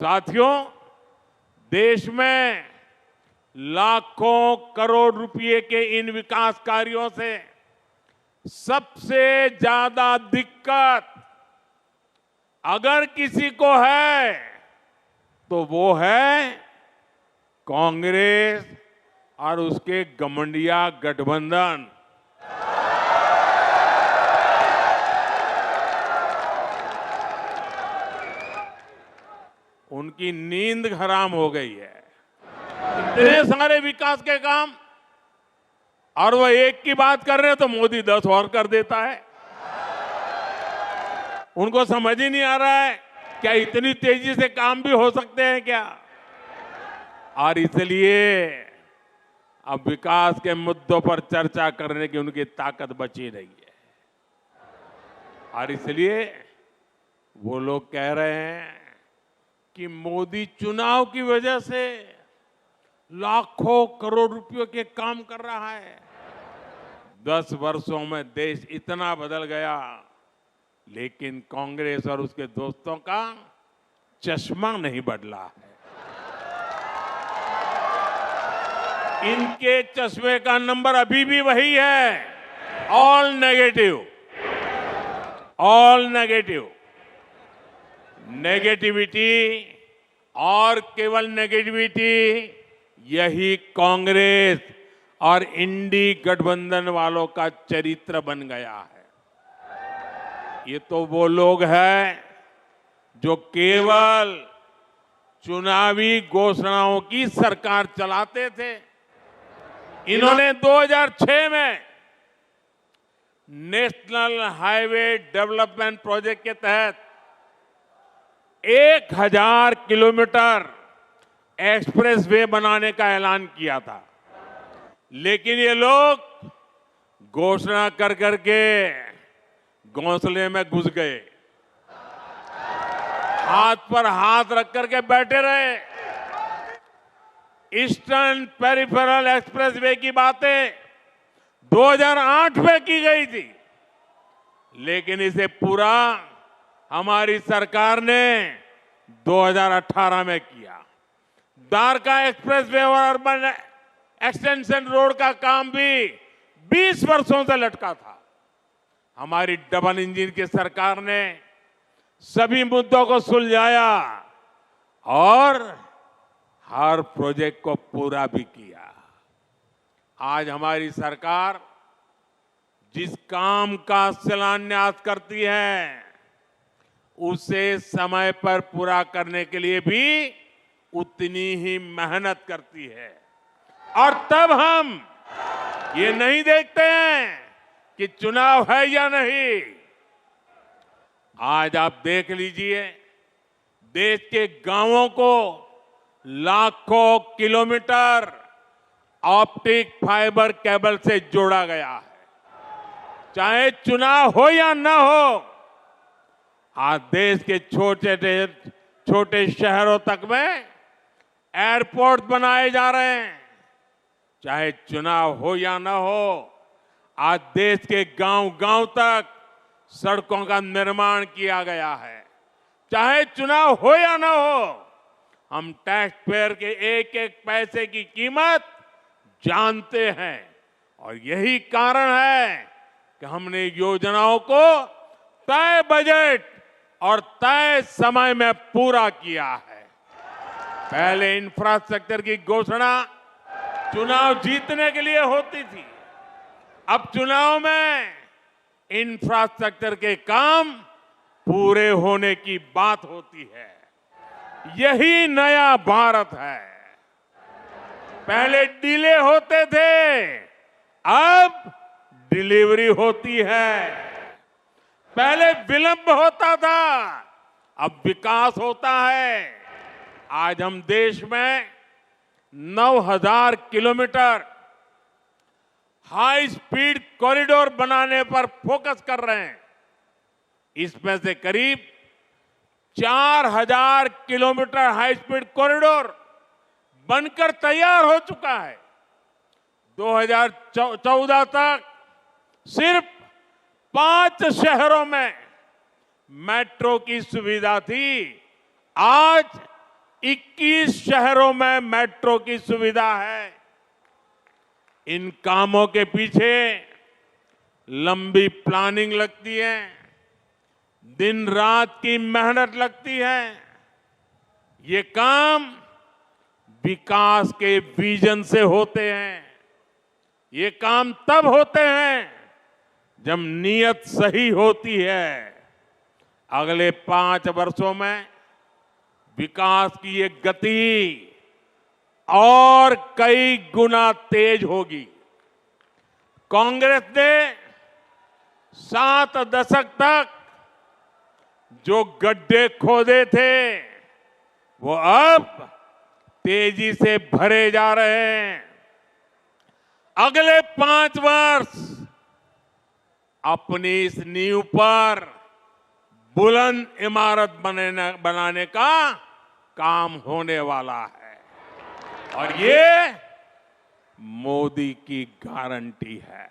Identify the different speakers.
Speaker 1: साथियों, देश में लाखों करोड़ रुपए के इन विकास कार्यों से सबसे ज्यादा दिक्कत अगर किसी को है तो वो है कांग्रेस और उसके गठबंधन गठबंधन। उनकी नींद हराम हो गई है। इतने सारे विकास के काम और वो एक की बात कर रहे हैं तो मोदी 10 और कर देता है। उनको समझ ही नहीं आ रहा है क्या इतनी तेजी से काम भी हो सकते हैं क्या। और इसलिए अब विकास के मुद्दों पर चर्चा करने की उनकी ताकत बची नहीं है। और इसलिए वो लोग कह रहे हैं कि मोदी चुनाव की वजह से लाखों करोड़ रुपयों के काम कर रहा है। 10 वर्षों में देश इतना बदल गया, लेकिन कांग्रेस और उसके दोस्तों का चश्मा नहीं बदला है। इनके चश्मे का नंबर अभी भी वही है, all negative, all negative. Negativity और केवल नेगेटिविटी यही कांग्रेस और इंडी गठबंधन वालों का चरित्र बन गया है। ये तो वो लोग हैं जो केवल चुनावी घोषणाओं की सरकार चलाते थे। इन्होंने 2006 में नेशनल हाईवे डेवलपमेंट प्रोजेक्ट के तहत 1000 किलोमीटर एक्सप्रेसवे बनाने का ऐलान किया था, लेकिन ये लोग घोषणा कर करके घोंसले में घुस गए, हाथ पर हाथ रख करके बैठे रहे। ईस्टर्न पेरिफेरल एक्सप्रेसवे की बातें 2008 में की गई थी, लेकिन इसे पूरा हमारी सरकार ने 2018 में किया। द्वारका एक्सप्रेसवे और अर्बन एक्सटेंशन रोड का काम भी 20 वर्षों से लटका था। हमारी डबल इंजन की सरकार ने सभी मुद्दों को सुलझाया और हर प्रोजेक्ट को पूरा भी किया। आज हमारी सरकार जिस काम का शिलान्यास करती है उसे समय पर पूरा करने के लिए भी उतनी ही मेहनत करती है। और तब हम ये नहीं देखते हैं कि चुनाव है या नहीं। आज आप देख लीजिए, देश के गांवों को लाखों किलोमीटर ऑप्टिक फाइबर केबल से जोड़ा गया है। चाहे चुनाव हो या ना हो, आज देश के छोटे शहरों तक में एयरपोर्ट बनाए जा रहे हैं। चाहे चुनाव हो या ना हो, आज देश के गांव-गांव तक सड़कों का निर्माण किया गया है। चाहे चुनाव हो या ना हो, हम टैक्स पेयर के एक एक पैसे की कीमत जानते हैं और यही कारण है कि हमने योजनाओं को तय बजट और तय समय में पूरा किया है। पहले इंफ्रास्ट्रक्चर की घोषणा चुनाव जीतने के लिए होती थी, अब चुनाव में इंफ्रास्ट्रक्चर के काम पूरे होने की बात होती है। यही नया भारत है। पहले डिले होते थे, अब डिलीवरी होती है। पहले विलंब होता था, अब विकास होता है। आज हम देश में 9000 किलोमीटर हाई स्पीड कॉरिडोर बनाने पर फोकस कर रहे हैं। इसमें से करीब 4000 किलोमीटर हाई स्पीड कॉरिडोर बनकर तैयार हो चुका है। 2014 तक सिर्फ 5 शहरों में मेट्रो की सुविधा थी, आज 21 शहरों में मेट्रो की सुविधा है। इन कामों के पीछे लंबी प्लानिंग लगती है, दिन रात की मेहनत लगती है। ये काम विकास के विजन से होते हैं। ये काम तब होते हैं जब नीयत सही होती है। अगले 5 वर्षों में विकास की ये गति और कई गुना तेज होगी। कांग्रेस ने 7 दशक तक जो गड्ढे खोदे थे वो अब तेजी से भरे जा रहे हैं। अगले 5 वर्ष अपनी इस नींव पर बुलंद इमारत बनाने का काम होने वाला है और ये मोदी की गारंटी है।